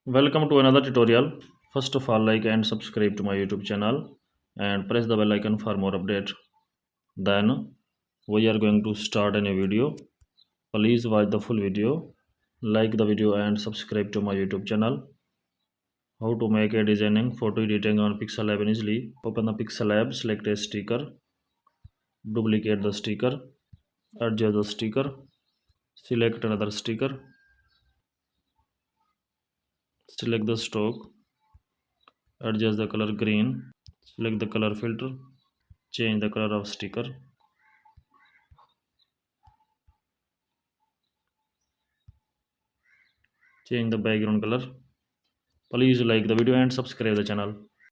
Welcome to another tutorial. First of all, like and subscribe to my YouTube channel and press the bell icon for more update. Then we are going to start a new video. Please watch the full video, like the video and subscribe to my YouTube channel. How to make a designing photo editing on Pixel Lab easily. Open the Pixel Lab, select a sticker, duplicate the sticker, adjust the sticker, select another sticker, select the stroke, adjust the color green, select the color filter, change the color of sticker. Change the background color. Please like the video and subscribe the channel.